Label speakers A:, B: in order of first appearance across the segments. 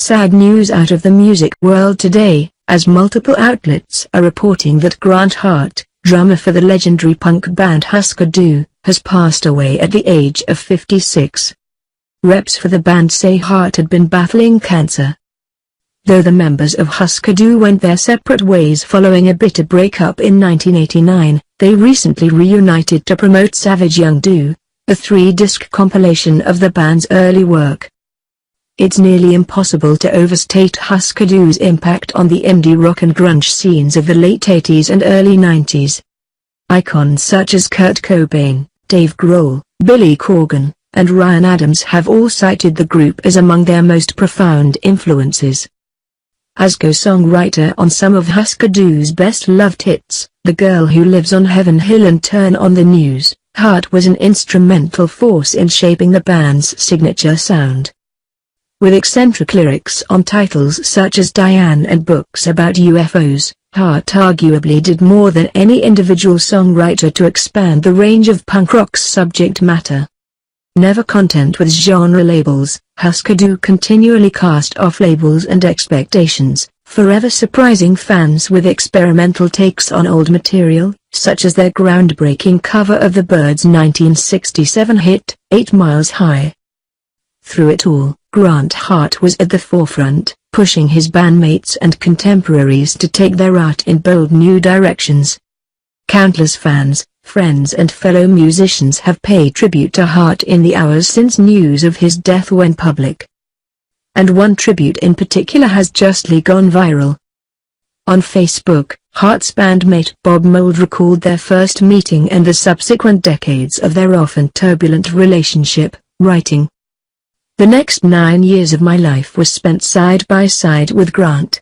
A: sad news out of the music world today, as multiple outlets are reporting that Grant Hart, drummer for the legendary punk band Husker Du, has passed away at the age of 56. Reps for the band say Hart had been battling cancer. Though the members of Husker Du went their separate ways following a bitter breakup in 1989, they recently reunited to promote Savage Young Du, a 3-disc compilation of the band's early work. It's nearly impossible to overstate Husker Du's impact on the indie rock and grunge scenes of the late 80s and early 90s. Icons such as Kurt Cobain, Dave Grohl, Billy Corgan, and Ryan Adams have all cited the group as among their most profound influences. As co-songwriter on some of Husker Du's best-loved hits, The Girl Who Lives on Heaven Hill and Turn on the News, Hart was an instrumental force in shaping the band's signature sound. With eccentric lyrics on titles such as Diane and books about UFOs, Hart arguably did more than any individual songwriter to expand the range of punk rock's subject matter. Never content with genre labels, Husker Du continually cast off labels and expectations, forever surprising fans with experimental takes on old material, such as their groundbreaking cover of the Byrds' 1967 hit, 8 Miles High. Through it all, Grant Hart was at the forefront, pushing his bandmates and contemporaries to take their art in bold new directions. Countless fans, friends and fellow musicians have paid tribute to Hart in the hours since news of his death went public. And one tribute in particular has justly gone viral. On Facebook, Hart's bandmate Bob Mould recalled their first meeting and the subsequent decades of their often turbulent relationship, writing, "The next 9 years of my life was spent side by side with Grant.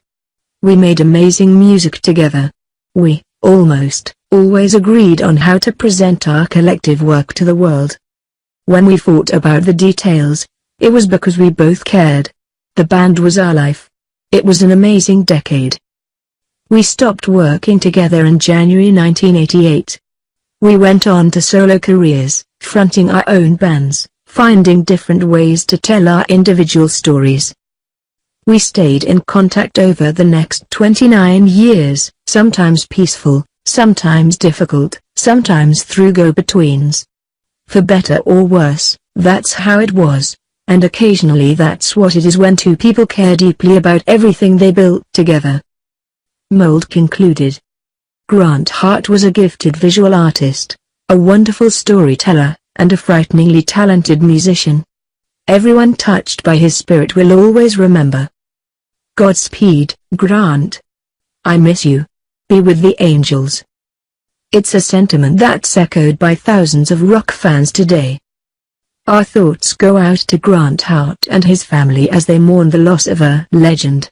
A: We made amazing music together. We, almost, always agreed on how to present our collective work to the world. When we fought about the details, it was because we both cared. The band was our life. It was an amazing decade." We stopped working together in January 1988. We went on to solo careers, fronting our own bands, finding different ways to tell our individual stories. We stayed in contact over the next 29 years, sometimes peaceful, sometimes difficult, sometimes through go-betweens. For better or worse, that's how it was, and occasionally that's what it is when two people care deeply about everything they built together. Mould concluded. Grant Hart was a gifted visual artist, a wonderful storyteller, and a frighteningly talented musician. Everyone touched by his spirit will always remember. Godspeed, Grant. I miss you. Be with the angels. It's a sentiment that's echoed by thousands of rock fans today. Our thoughts go out to Grant Hart and his family as they mourn the loss of a legend.